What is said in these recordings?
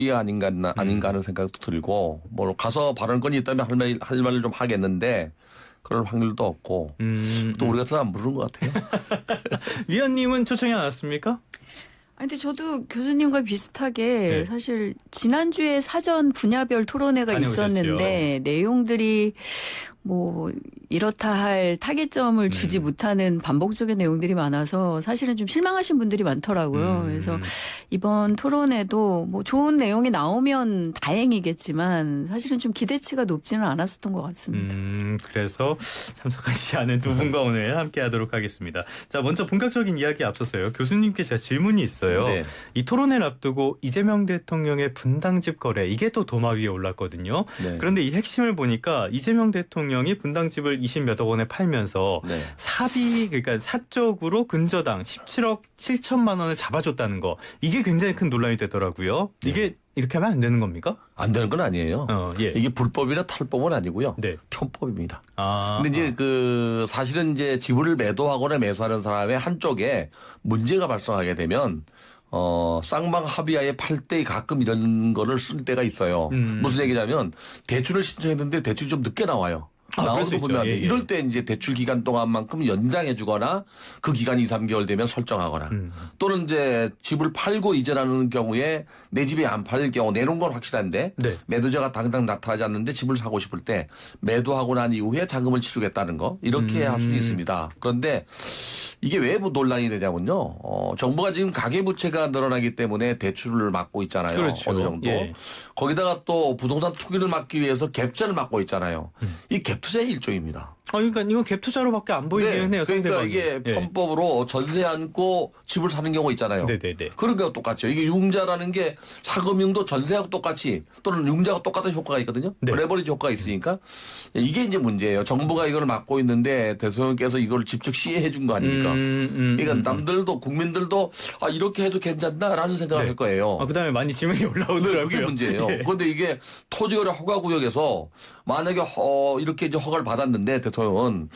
아닌가 하는 생각도 들고 뭐 가서 발언권이 있다면 할 말을 좀 하겠는데 그럴 확률도 없고 또 우리 같은 사람 모르는 것 같아요. 위원님은 초청이 안 왔습니까? 아니, 근데 저도 교수님과 비슷하게 네. 사실 지난주에 사전 분야별 토론회가 다녀오셨죠. 있었는데 내용들이 뭐 이렇다 할 타겟점을 주지 못하는 반복적인 내용들이 많아서 사실은 좀 실망하신 분들이 많더라고요. 그래서 이번 토론에도 뭐 좋은 내용이 나오면 다행이겠지만 사실은 좀 기대치가 높지는 않았었던 것 같습니다. 그래서 참석하지 않은 두 분과 오늘 함께하도록 하겠습니다. 자, 먼저 본격적인 이야기 앞서서요. 교수님께 제가 질문이 있어요. 네. 이 토론회를 앞두고 이재명 대통령의 분당집 거래 이게 또 도마 위에 올랐거든요. 네. 그런데 이 핵심을 보니까 이재명 대통령이 분당집을 20몇억 원에 팔면서 네. 그러니까 사적으로 근저당 17억 7천만 원을 잡아줬다는 거. 이게 굉장히 큰 논란이 되더라고요. 이게 이렇게 하면 안 되는 겁니까? 안 되는 건 아니에요. 예. 이게 불법이나 탈법은 아니고요. 네. 편법입니다. 아. 근데 이제 사실은 이제 지분을 매도하거나 매수하는 사람의 한쪽에 문제가 발생하게 되면 쌍방 합의하에 팔 때 가끔 이런 거를 쓸 때가 있어요. 무슨 얘기냐면 대출을 신청했는데 대출이 좀 늦게 나와요. 그럴 수 나오도 보면 안 돼. 있죠. 예, 예. 이럴 때 이제 대출 기간 동안만큼 연장해 주거나 그 기간이 2, 3개월 되면 설정하거나 또는 이제 집을 팔고 이전하는 경우에 내 집이 안 팔릴 경우 내놓은 건 확실한데 네. 매도자가 당장 나타나지 않는데 집을 사고 싶을 때 매도하고 난 이후에 잔금을 치르겠다는 거 이렇게 할 수 있습니다. 그런데 이게 왜 논란이 되냐면요. 정부가 지금 가계부채가 늘어나기 때문에 대출을 막고 있잖아요. 그렇죠. 어느 정도. 예. 거기다가 또 부동산 투기를 막기 위해서 갭투자를 막고 있잖아요. 이 갭투자의 일종입니다. 그러니까 이건 갭 투자로밖에 안 보이긴 해요. 그러니까 상대방이. 이게 예. 편법으로 전세 안고 집을 사는 경우 있잖아요. 네네네. 그런 게 똑같죠. 이게 융자라는 게 사금융도 전세하고 똑같이 또는 융자가 똑같은 효과가 있거든요. 네. 레버리지 효과가 있으니까 이게 이제 문제예요. 정부가 이걸 막고 있는데 대통령께서 이걸 직접 시해해 준 거 아닙니까? 그러니까 남들도 국민들도 이렇게 해도 괜찮나라는 생각을 네. 할 거예요. 그다음에 많이 질문이 올라오더라고요. 그게 문제예요. 예. 그런데 이게 토지거래 허가구역에서 만약에 이렇게 이제 허가를 받았는데 대통령은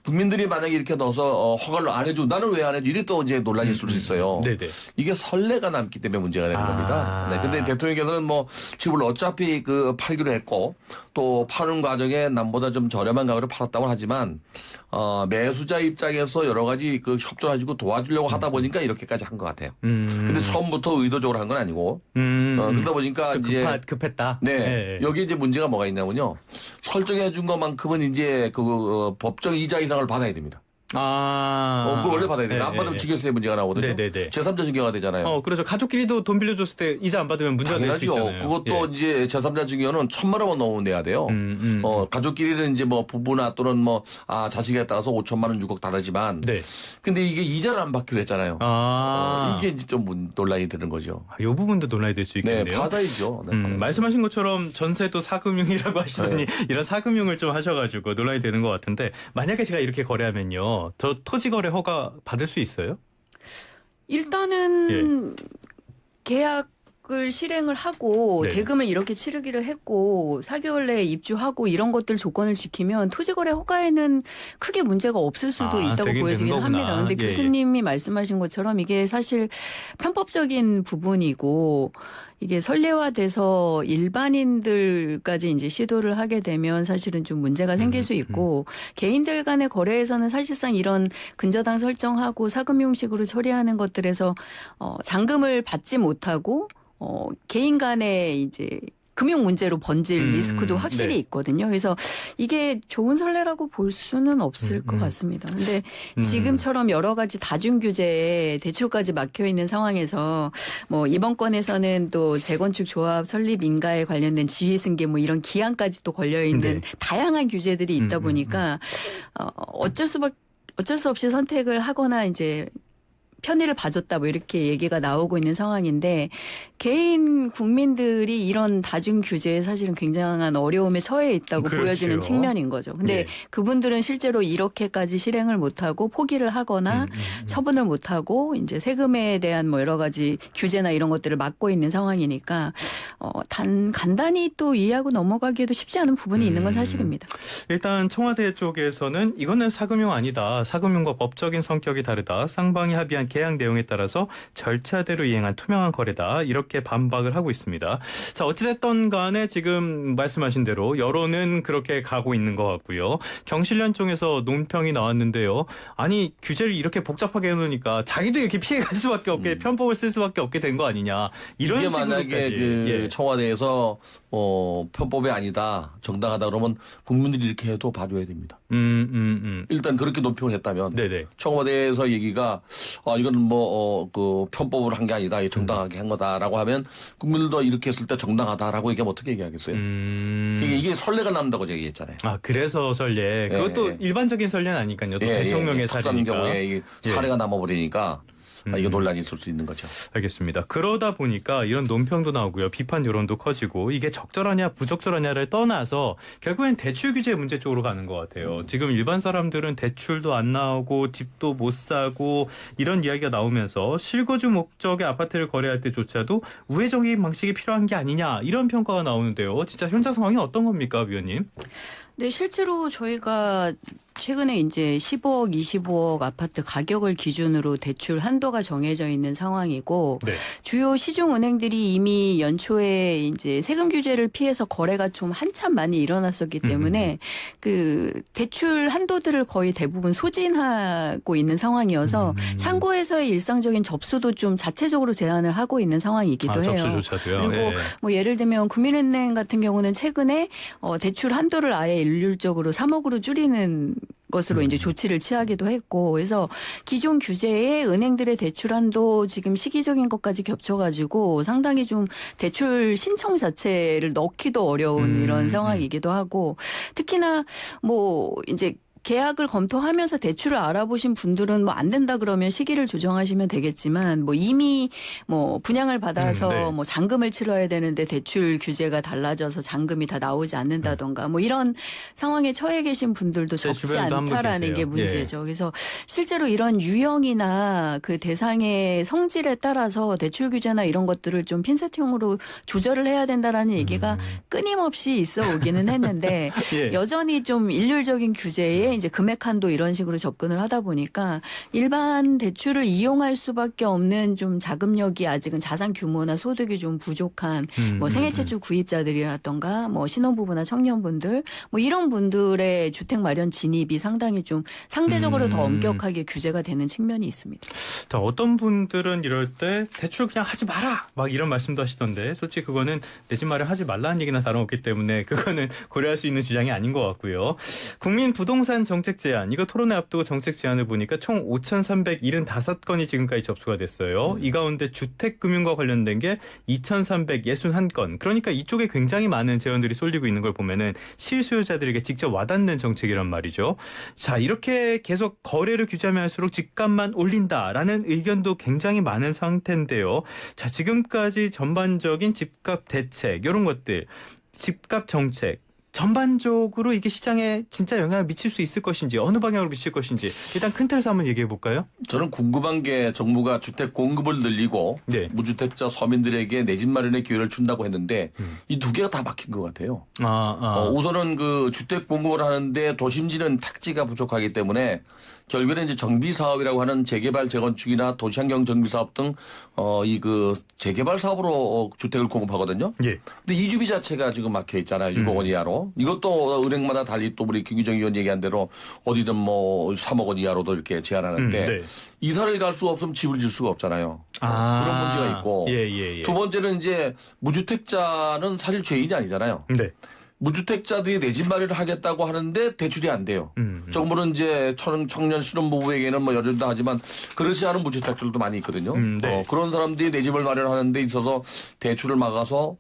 국민들이 만약에 이렇게 넣어서 허가를 안 해주고 나는 왜 안 해줘? 이래 또 이제 논란이 있을 수 있어요. 네네. 이게 선례가 남기 때문에 문제가 되는 겁니다. 네. 근데 대통령께서는 뭐 집을 어차피 팔기로 했고 또 파는 과정에 남보다 좀 저렴한 가격으로 팔았다고 하지만 매수자 입장에서 여러 가지 협조해주고 도와주려고 하다 보니까 이렇게까지 한 것 같아요. 근데 처음부터 의도적으로 한 건 아니고 그러다 보니까 이제 급했다. 네. 네. 여기 이제 문제가 뭐가 있냐면요. 설정해 준 것만큼은 이제 법정 이자 이상을 받아야 됩니다. 그걸 원래 받아야 돼요. 안 받으면 지결세 문제가 나오거든요. 네네네. 제3자 증여가 되잖아요. 그렇죠. 가족끼리도 돈 빌려줬을 때 이자 안 받으면 문제가 될 수 당연하죠. 있잖아요. 그것도 이제 제3자 증여는 1,000만 원 넘으면 내야 돼요. 가족끼리는 이제 뭐 부부나 또는 자식에 따라서 5천만 원 6억 다르지만. 네. 근데 이게 이자를 안 받기로 했잖아요. 이게 이제 좀 논란이 되는 거죠. 이 부분도 논란이 될 수 있겠네요. 네, 받아야죠. 네, 말씀하신 것처럼 전세도 사금융이라고 하시더니 이런 사금융을 좀 하셔가지고 논란이 되는 것 같은데 만약에 제가 이렇게 거래하면요. 저 토지거래 허가 받을 수 있어요? 일단은 계약을 실행을 하고 네. 대금을 이렇게 치르기로 했고 4개월 내에 입주하고 이런 것들 조건을 지키면 토지거래 허가에는 크게 문제가 없을 수도 있다고 되긴 보여지긴 되는 합니다. 거구나. 그런데 예, 교수님이 말씀하신 것처럼 이게 사실 편법적인 부분이고 이게 선례화돼서 일반인들까지 이제 시도를 하게 되면 사실은 좀 문제가 생길 수 있고 개인들 간의 거래에서는 사실상 이런 근저당 설정하고 사금융식으로 처리하는 것들에서 잔금을 받지 못하고 개인 간의 이제 금융 문제로 번질 리스크도 확실히 네. 있거든요. 그래서 이게 좋은 선례라고 볼 수는 없을 것 같습니다. 근데 지금처럼 여러 가지 다중 규제에 대출까지 막혀 있는 상황에서 뭐 이번 건에서는 또 재건축 조합 설립 인가에 관련된 지위 승계 뭐 이런 기한까지 또 걸려 있는 다양한 규제들이 있다 보니까 어쩔 수 없이 선택을 하거나 이제 편의를 봐줬다 뭐 이렇게 얘기가 나오고 있는 상황인데 개인 국민들이 이런 다중 규제에 사실은 굉장한 어려움에 처해 있다고 그렇죠. 보여지는 측면인 거죠. 근데 그분들은 실제로 이렇게까지 실행을 못하고 포기를 하거나 처분을 못하고 이제 세금에 대한 뭐 여러 가지 규제나 이런 것들을 막고 있는 상황이니까 간단히 또 이해하고 넘어가기에도 쉽지 않은 부분이 있는 건 사실입니다. 일단 청와대 쪽에서는 이거는 사금융 아니다. 사금융과 법적인 성격이 다르다. 쌍방이 합의한 계약 내용에 따라서 절차대로 이행한 투명한 거래다. 이렇게 반박을 하고 있습니다. 자, 어찌됐든 간에 지금 말씀하신 대로 여론은 그렇게 가고 있는 것 같고요. 경실련 쪽에서 논평이 나왔는데요. 아니 규제를 이렇게 복잡하게 해놓으니까 자기도 이렇게 피해갈 수밖에 없게 편법을 쓸 수밖에 없게 된 거 아니냐. 이런 이게 식으로까지. 만약에 청와대에서 편법이 아니다, 정당하다 그러면 국민들이 이렇게 해도 봐줘야 됩니다. 일단 그렇게 논평을 했다면 네네. 청와대에서 얘기가 이건 그 편법으로 한 게 아니다, 정당하게 한 거다라고 하면 국민들도 이렇게 했을 때 정당하다라고 얘기하면 어떻게 얘기하겠어요? 이게 선례가 남다고 제가 얘기했잖아요. 아, 그래서 선례. 그것도 일반적인 선례는 아니니까요. 또 대청명의 특수한 사례니까. 경우에 이게 사례가 남아버리니까 이거 논란이 있을 수 있는 거죠. 알겠습니다. 그러다 보니까 이런 논평도 나오고요. 비판 여론도 커지고 이게 적절하냐 부적절하냐를 떠나서 결국엔 대출 규제 문제 쪽으로 가는 것 같아요. 지금 일반 사람들은 대출도 안 나오고 집도 못 사고 이런 이야기가 나오면서 실거주 목적의 아파트를 거래할 때조차도 우회적인 방식이 필요한 게 아니냐 이런 평가가 나오는데요. 진짜 현장 상황이 어떤 겁니까, 위원님? 네, 실제로 저희가 최근에 이제 15억, 25억 아파트 가격을 기준으로 대출 한도가 정해져 있는 상황이고 네. 주요 시중은행들이 이미 연초에 이제 세금 규제를 피해서 거래가 좀 한참 많이 일어났었기 때문에 그 대출 한도들을 거의 대부분 소진하고 있는 상황이어서 창구에서의 일상적인 접수도 좀 자체적으로 제한을 하고 있는 상황이기도 해요. 접수조차도요. 그리고 예. 뭐 예를 들면 국민은행 같은 경우는 최근에 대출 한도를 아예 일률적으로 3억으로 줄이는 것으로 이제 조치를 취하기도 했고, 그래서 기존 규제에 은행들의 대출 한도 지금 시기적인 것까지 겹쳐가지고 상당히 좀 대출 신청 자체를 넣기도 어려운 이런 상황이기도 하고, 특히나 뭐 이제 계약을 검토하면서 대출을 알아보신 분들은 뭐 안 된다 그러면 시기를 조정하시면 되겠지만 뭐 이미 뭐 분양을 받아서 네. 뭐 잔금을 치러야 되는데 대출 규제가 달라져서 잔금이 다 나오지 않는다던가 뭐 이런 상황에 처해 계신 분들도 적지 주변에도 한분 않다라는 계세요. 게 문제죠. 그래서 실제로 이런 유형이나 그 대상의 성질에 따라서 대출 규제나 이런 것들을 좀 핀셋형으로 조절을 해야 된다라는 얘기가 끊임없이 있어 오기는 했는데 예. 여전히 좀 일률적인 규제에 이제 금액 한도 이런 식으로 접근을 하다 보니까 일반 대출을 이용할 수밖에 없는 좀 자금력이 아직은 자산 규모나 소득이 좀 부족한 뭐 생애체주 구입자들이라던가 뭐 신혼부부나 청년분들 뭐 이런 분들의 주택 마련 진입이 상당히 좀 상대적으로 더 엄격하게 규제가 되는 측면이 있습니다. 자, 어떤 분들은 이럴 때 대출 그냥 하지 마라 막 이런 말씀도 하시던데 솔직히 그거는 내 집 마련 하지 말라는 얘기나 다름없기 때문에 그거는 고려할 수 있는 주장이 아닌 것 같고요. 국민 부동산 정책 제안 이거 토론회 앞두고 정책 제안을 보니까 총 5,375건이 지금까지 접수가 됐어요. 이 가운데 주택금융과 관련된 게 2,361건. 그러니까 이쪽에 굉장히 많은 제안들이 쏠리고 있는 걸 보면은 실수요자들에게 직접 와닿는 정책이란 말이죠. 자, 이렇게 계속 거래를 규제하면 할수록 집값만 올린다라는 의견도 굉장히 많은 상태인데요. 자, 지금까지 전반적인 집값 대책 이런 것들, 집값 정책 전반적으로 이게 시장에 진짜 영향을 미칠 수 있을 것인지 어느 방향으로 미칠 것인지 일단 큰 틀에서 한번 얘기해 볼까요? 저는 궁금한 게 정부가 주택 공급을 늘리고 네. 무주택자 서민들에게 내 집 마련의 기회를 준다고 했는데 이 두 개가 다 막힌 것 같아요. 우선은 그 주택 공급을 하는데 도심지는 택지가 부족하기 때문에 결국에는 이제 정비 사업이라고 하는 재개발 재건축이나 도시환경 정비 사업 등 이 그 재개발 사업으로 주택을 공급하거든요. 예. 근데 이주비 자체가 지금 막혀 있잖아요. 6억 원 이하로. 이것도 은행마다 달리 또 우리 김기정 의원 얘기한 대로 어디든 뭐 3억 원 이하로도 이렇게 제한하는데 네. 이사를 갈 수가 없으면 집을 질 수가 없잖아요. 그런 문제가 있고. 예. 두 번째는 이제 무주택자는 사실 죄인이 아니잖아요. 네. 무주택자들이 내 집 마련을 하겠다고 하는데 대출이 안 돼요. 정부는 이제 청년 신혼부부에게는 뭐 여전다 하지만 그렇지 않은 무주택자들도 많이 있거든요. 네. 그런 사람들이 내 집을 마련하는 데 있어서 대출을 막아서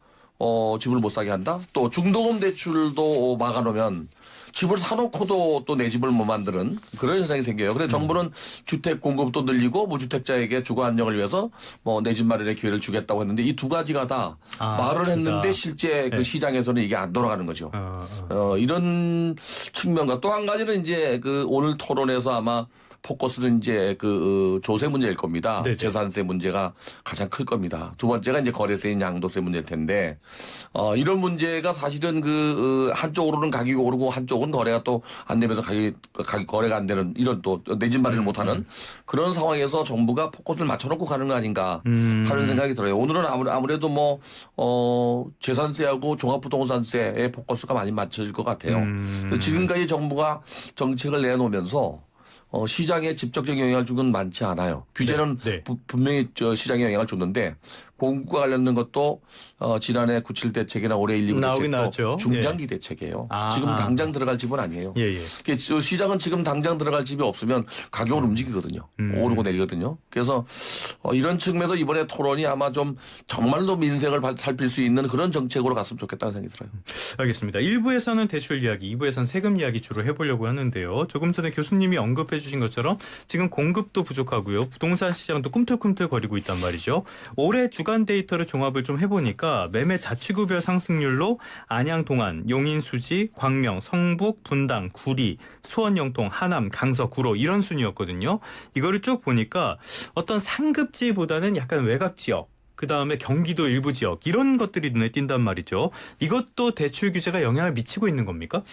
집을 못 사게 한다. 또 중도금 대출도 막아놓으면 집을 사놓고도 또 내 집을 못 만드는 그런 현상이 생겨요. 그래서 정부는 주택 공급도 늘리고 무주택자에게 주거 안정을 위해서 뭐 내 집 마련의 기회를 주겠다고 했는데 이 두 가지가 다 말을 했는데 실제 그 시장에서는 이게 안 돌아가는 거죠. 이런 측면과 또 한 가지는 이제 그 오늘 토론에서 아마 포커스는 이제 그 조세 문제일 겁니다. 네네. 재산세 문제가 가장 클 겁니다. 두 번째가 이제 거래세인 양도세 문제일 텐데 이런 문제가 사실은 그 한쪽으로는 가격이 오르고 한쪽은 거래가 또 안 되면서 가격이 거래가 안 되는 이런 또 내 집 마련을 못하는 그런 상황에서 정부가 포커스를 맞춰놓고 가는 거 아닌가 하는 생각이 들어요. 오늘은 아무래도 뭐 재산세하고 종합부동산세의 포커스가 많이 맞춰질 것 같아요. 지금까지 정부가 정책을 내놓으면서 시장에 직접적인 영향을 준 건 많지 않아요. 규제는 네. 분명히 시장에 영향을 줬는데 공급과 관련된 것도 지난해 97 대책이나 올해 129 나오긴 대책도 나왔죠. 중장기 대책이에요. 아. 지금 당장 들어갈 집은 아니에요. 예. 시장은 지금 당장 들어갈 집이 없으면 가격을 움직이거든요. 오르고 내리거든요. 그래서 이런 측면에서 이번에 토론이 아마 좀 정말로 민생을 살필 수 있는 그런 정책으로 갔으면 좋겠다는 생각이 들어요. 알겠습니다. 1부에서는 대출 이야기, 2부에서는 세금 이야기 주로 해보려고 하는데요. 조금 전에 교수님이 언급해 주신 것처럼 지금 공급도 부족하고요. 부동산 시장도 꿈틀꿈틀거리고 있단 말이죠. 올해 주간 데이터를 종합을 좀 해보니까 매매 자치구별 상승률로 안양, 동안, 용인, 수지, 광명, 성북, 분당, 구리, 수원, 영통, 하남, 강서, 구로 이런 순이었거든요. 이거를 쭉 보니까 어떤 상급지보다는 약간 외곽 지역, 그다음에 경기도 일부 지역 이런 것들이 눈에 띈단 말이죠. 이것도 대출 규제가 영향을 미치고 있는 겁니까?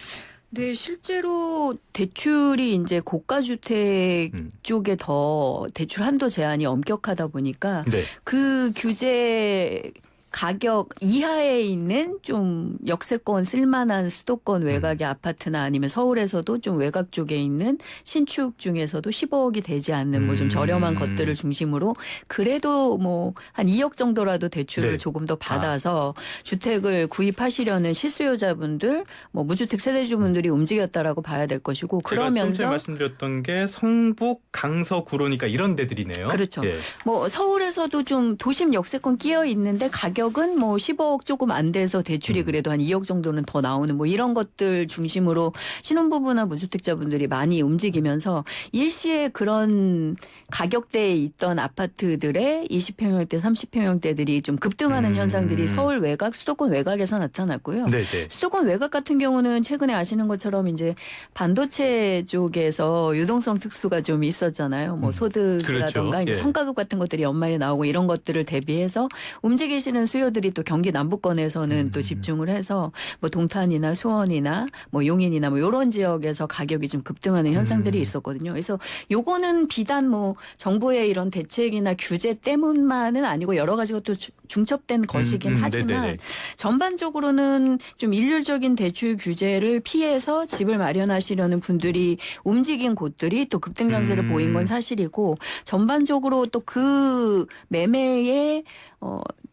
네, 실제로 대출이 이제 고가주택 쪽에 더 대출 한도 제한이 엄격하다 보니까 네. 그 규제 가격 이하에 있는 좀 역세권 쓸만한 수도권 외곽의 아파트나 아니면 서울에서도 좀 외곽 쪽에 있는 신축 중에서도 15억이 되지 않는 뭐 좀 저렴한 것들을 중심으로 그래도 뭐 한 2억 정도라도 대출을 네. 조금 더 받아서 주택을 구입하시려는 실수요자분들 뭐 무주택 세대주분들이 움직였다라고 봐야 될 것이고 그러면서 제가 좀 전에 말씀드렸던 게 성북, 강서, 구로니까 이런 데들이네요. 그렇죠. 예. 뭐 서울에서도 좀 도심 역세권 끼어 있는데 가격은 뭐 15억 조금 안 돼서 대출이 그래도 한 2억 정도는 더 나오는 뭐 이런 것들 중심으로 신혼부부나 무주택자분들이 많이 움직이면서 일시에 그런 가격대에 있던 아파트들의 20평형대, 30평형대들이 좀 급등하는 현상들이 서울 외곽, 수도권 외곽에서 나타났고요. 네네. 수도권 외곽 같은 경우는 최근에 아시는 것처럼 이제 반도체 쪽에서 유동성 특수가 좀 있었잖아요. 뭐 소득이라던가 그렇죠. 이제 예. 성과급 같은 것들이 연말에 나오고 이런 것들을 대비해서 움직이시는 수요들이 또 경기 남부권에서는 또 집중을 해서 뭐 동탄이나 수원이나 뭐 용인이나 뭐 이런 지역에서 가격이 좀 급등하는 현상들이 있었거든요. 그래서 요거는 비단 뭐 정부의 이런 대책이나 규제 때문만은 아니고 여러 가지가 또 중첩된 것이긴 하지만 네네네. 전반적으로는 좀 일률적인 대출 규제를 피해서 집을 마련하시려는 분들이 움직인 곳들이 또 급등 강세를 보인 건 사실이고 전반적으로 또 그 매매에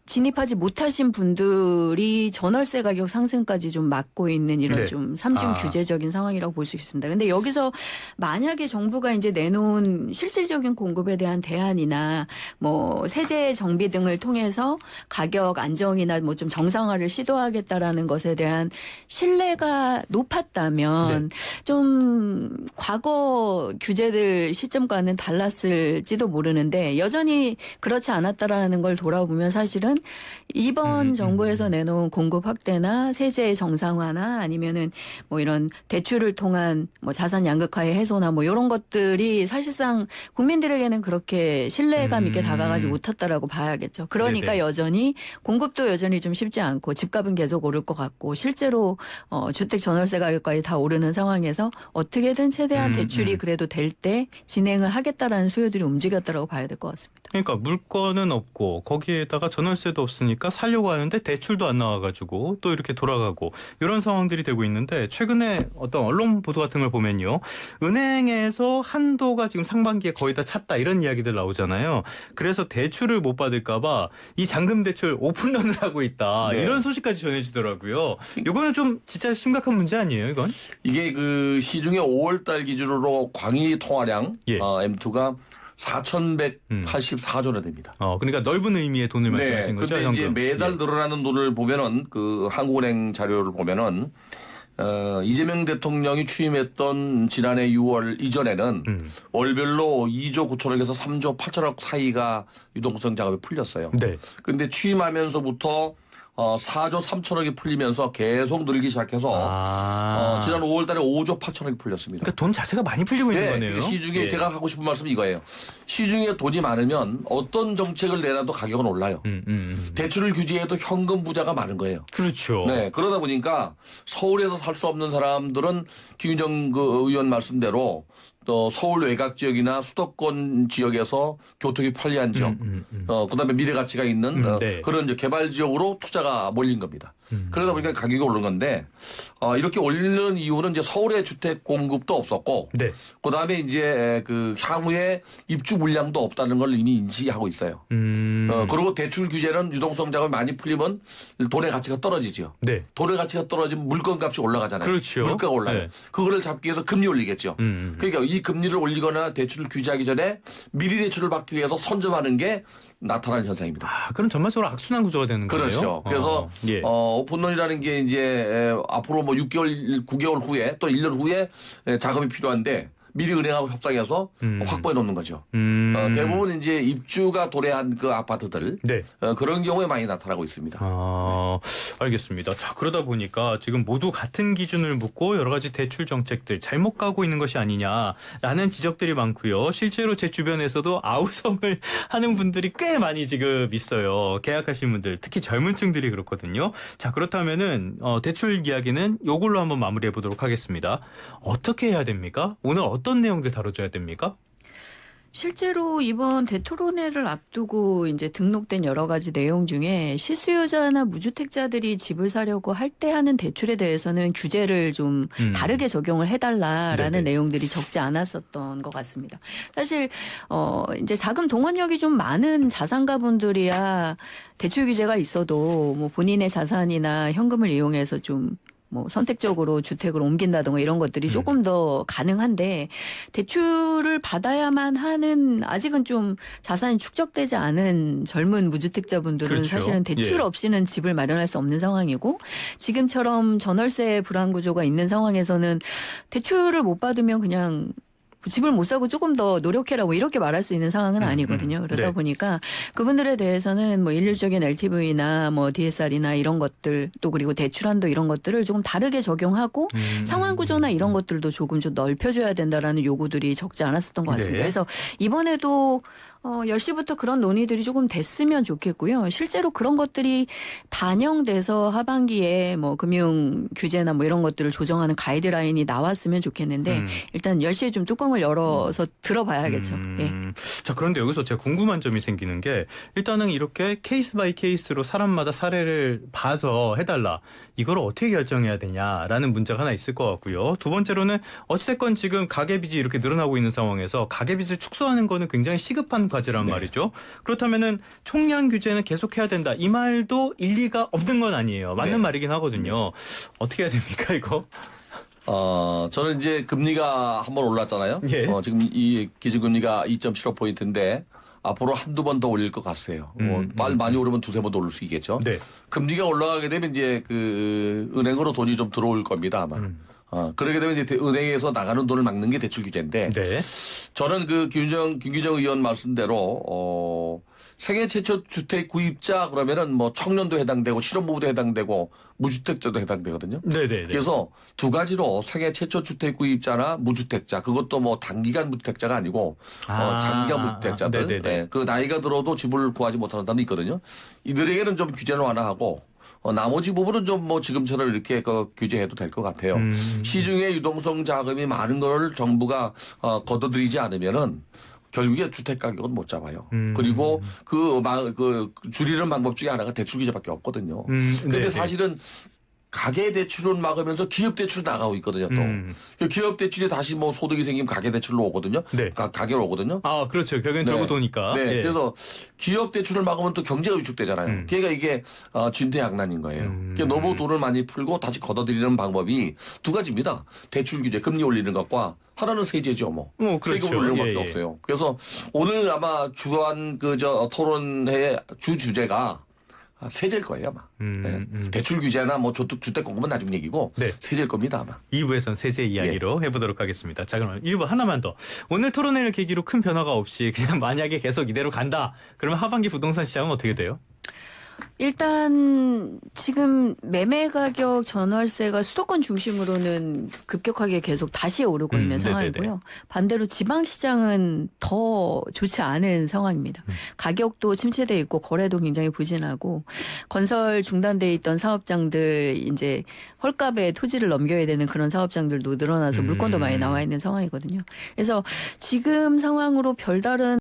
진입하지 못하신 분들이 전월세 가격 상승까지 좀 막고 있는 이런 네. 좀 삼중 규제적인 상황이라고 볼 수 있습니다. 근데 여기서 만약에 정부가 이제 내놓은 실질적인 공급에 대한 대안이나 뭐 세제 정비 등을 통해서 가격 안정이나 뭐 좀 정상화를 시도하겠다라는 것에 대한 신뢰가 높았다면 좀 과거 규제들 시점과는 달랐을지도 모르는데 여전히 그렇지 않았다라는 걸 돌아보면 사실은 이번 정부에서 내놓은 공급 확대나 세제 정상화나 아니면은 뭐 이런 대출을 통한 뭐 자산 양극화의 해소나 뭐 이런 것들이 사실상 국민들에게는 그렇게 신뢰감 있게 다가가지 못했다라고 봐야겠죠. 그러니까 네네. 여전히 공급도 여전히 좀 쉽지 않고 집값은 계속 오를 것 같고 실제로 주택 전월세 가격까지 다 오르는 상황에서 어떻게든 최대한 대출이 그래도 될 때 진행을 하겠다라는 수요들이 움직였다라고 봐야 될 것 같습니다. 그러니까 물건은 없고 거기에다가 전월세도 없으니까 살려고 하는데 대출도 안 나와가지고 또 이렇게 돌아가고 이런 상황들이 되고 있는데 최근에 어떤 언론 보도 같은 걸 보면요. 은행에서 한도가 지금 상반기에 거의 다 찼다 이런 이야기들 나오잖아요. 그래서 대출을 못 받을까 봐 이 잔금 대출 오픈런을 하고 있다. 네. 이런 소식까지 전해지더라고요. 이거는 좀 진짜 심각한 문제 아니에요, 이건? 이게 그 시중에 5월 달 기준으로 광의 통화량 예. M2가 4,184조나 됩니다. 그러니까 넓은 의미의 돈을 말씀하신 거죠, 근데 이제 현금. 매달 예. 늘어나는 돈을 보면은 그 한국은행 자료를 보면은 이재명 대통령이 취임했던 지난해 6월 이전에는 월별로 2조 9천억에서 3조 8천억 사이가 유동성 자금이 풀렸어요. 네. 근데 취임하면서부터 4조 3천억이 풀리면서 계속 늘기 시작해서 지난 5월 달에 5조 8천억이 풀렸습니다. 그러니까 돈 자체가 많이 풀리고 있는 거네요. 그러니까 시중에 예. 제가 하고 싶은 말씀은 이거예요. 시중에 돈이 많으면 어떤 정책을 내놔도 가격은 올라요. 대출을 규제해도 현금 부자가 많은 거예요. 그렇죠. 네, 그러다 보니까 서울에서 살 수 없는 사람들은 김윤정 의원 말씀대로 또 서울 외곽 지역이나 수도권 지역에서 교통이 편리한 지역, 그다음에 미래 가치가 있는 네. 그런 이제 개발 지역으로 투자가 몰린 겁니다. 그러다 보니까 가격이 오른 건데 이렇게 올리는 이유는 이제 서울에 주택 공급도 없었고, 네. 그다음에 이제 그 향후에 입주 물량도 없다는 걸 이미 인지하고 있어요. 그리고 대출 규제는 유동성 자금이 많이 풀리면 돈의 가치가 떨어지죠. 네. 돈의 가치가 떨어지면 물건값이 올라가잖아요. 그렇죠. 물가가 올라요. 네. 그거를 잡기 위해서 금리 올리겠죠. 그러니까 이 금리를 올리거나 대출을 규제하기 전에 미리 대출을 받기 위해서 선점하는 게 나타나는 현상입니다. 그럼 전반적으로 악순환 구조가 되는 거예요. 그렇죠. 그래서 예. 오픈런이라는 게 이제 앞으로 뭐 6개월, 9개월 후에 또 1년 후에 자금이 필요한데 미리 은행하고 협상해서 확보해 놓는 거죠. 대부분 이제 입주가 도래한 그 아파트들 네. 그런 경우에 많이 나타나고 있습니다. 알겠습니다. 자, 그러다 보니까 지금 모두 같은 기준을 묻고 여러 가지 대출 정책들 잘못 가고 있는 것이 아니냐라는 지적들이 많고요. 실제로 제 주변에서도 아우성을 하는 분들이 꽤 많이 지금 있어요. 계약하신 분들, 특히 젊은 층들이 그렇거든요. 자, 그렇다면은 대출 이야기는 요걸로 한번 마무리해 보도록 하겠습니다. 어떻게 해야 됩니까? 오늘 어떤 내용들 다뤄줘야 됩니까? 실제로 이번 대토론회를 앞두고 이제 등록된 여러 가지 내용 중에 실수요자나 무주택자들이 집을 사려고 할 때 하는 대출에 대해서는 규제를 좀 다르게 적용을 해달라라는 네네. 내용들이 적지 않았었던 것 같습니다. 사실 이제 자금 동원력이 좀 많은 자산가분들이야 대출 규제가 있어도 뭐 본인의 자산이나 현금을 이용해서 좀 뭐 선택적으로 주택을 옮긴다든가 이런 것들이 조금 더 가능한데 대출을 받아야만 하는 아직은 좀 자산이 축적되지 않은 젊은 무주택자분들은 그렇죠. 사실은 대출 예. 없이는 집을 마련할 수 없는 상황이고 지금처럼 전월세 불안 구조가 있는 상황에서는 대출을 못 받으면 그냥 집을 못 사고 조금 더 노력해라 뭐 이렇게 말할 수 있는 상황은 아니거든요. 그러다 네. 보니까 그분들에 대해서는 뭐 일률적인 LTV나 뭐 DSR이나 이런 것들 또 그리고 대출한도 이런 것들을 조금 다르게 적용하고 상환 구조나 이런 것들도 조금 좀 넓혀줘야 된다라는 요구들이 적지 않았었던 것 같습니다. 네. 그래서 이번에도 10시부터 그런 논의들이 조금 됐으면 좋겠고요. 실제로 그런 것들이 반영돼서 하반기에 뭐 금융 규제나 뭐 이런 것들을 조정하는 가이드라인이 나왔으면 좋겠는데 일단 10시에 좀 뚜껑을 열어서 들어봐야겠죠. 예. 자, 그런데 여기서 제가 궁금한 점이 생기는 게 일단은 이렇게 케이스 바이 케이스로 사람마다 사례를 봐서 해달라. 이걸 어떻게 결정해야 되냐라는 문제가 하나 있을 것 같고요. 두 번째로는 어찌됐건 지금 가계빚이 이렇게 늘어나고 있는 상황에서 가계빚을 축소하는 거는 굉장히 시급한 과제란 말이죠. 그렇다면은 총량 규제는 계속해야 된다. 이 말도 일리가 없는 건 아니에요. 맞는 말이긴 하거든요. 어떻게 해야 됩니까 이거? 저는 이제 금리가 한번 올랐잖아요. 예. 지금 이 기준금리가 2.75포인트인데 앞으로 한두 번 더 올릴 것 같아요. 많이 오르면 두세 번 더 오를 수 있겠죠. 네. 금리가 올라가게 되면 이제 그 은행으로 돈이 좀 들어올 겁니다, 아마. 그러게 되면 이제 은행에서 나가는 돈을 막는 게 대출 규제인데. 네. 저는 그 김규정 의원 말씀대로 생애 최초 주택 구입자 그러면은 뭐 청년도 해당되고 실업부부도 해당되고 무주택자도 해당되거든요. 네네. 그래서 두 가지로 생애 최초 주택 구입자나 무주택자 그것도 뭐 단기간 무주택자가 아니고 장기간 무주택자들 네네네. 네, 그 나이가 들어도 집을 구하지 못하는 사람도 있거든요. 이들에게는 좀 규제를 완화하고 나머지 부분은 좀 뭐 지금처럼 이렇게 규제해도 될 것 같아요. 시중에 유동성 자금이 많은 걸 정부가 걷어들이지 않으면은 결국에 주택 가격은 못 잡아요. 그리고 그 줄이는 방법 중에 하나가 대출 규제밖에 없거든요. 근데 네네. 사실은 가계 대출은 막으면서 기업 대출 나가고 있거든요. 또 기업 대출이 다시 뭐 소득이 생기면 가계 대출로 오거든요. 네. 가계로 오거든요. 그렇죠. 결국엔 돌고 도니까. 네. 예. 그래서 기업 대출을 막으면 또 경제가 위축되잖아요. 그러니까 이게 진퇴양난인 거예요. 그러니까 너무 돈을 많이 풀고 다시 걷어들이는 방법이 두 가지입니다. 대출 규제, 금리 올리는 것과 하나는 세제죠, 뭐. 그렇죠. 세금을 올리는 것밖에 예. 없어요. 그래서 오늘 아마 주한 토론회의 주 주제가 세제일 거예요, 아마. 네. 대출 규제나 뭐 주택 공급은 나중 얘기고 네. 세제일 겁니다, 아마. 2부에선 세제 이야기로 해보도록 하겠습니다. 자, 그럼 1부 하나만 더. 오늘 토론회를 계기로 큰 변화가 없이 그냥 만약에 계속 이대로 간다. 그러면 하반기 부동산 시장은 어떻게 돼요? 일단 지금 매매 가격 전월세가 수도권 중심으로는 급격하게 계속 다시 오르고 있는 네네네. 상황이고요. 반대로 지방시장은 더 좋지 않은 상황입니다. 가격도 침체돼 있고 거래도 굉장히 부진하고 건설 중단돼 있던 사업장들 이제 헐값에 토지를 넘겨야 되는 그런 사업장들도 늘어나서 물건도 많이 나와 있는 상황이거든요. 그래서 지금 상황으로 별다른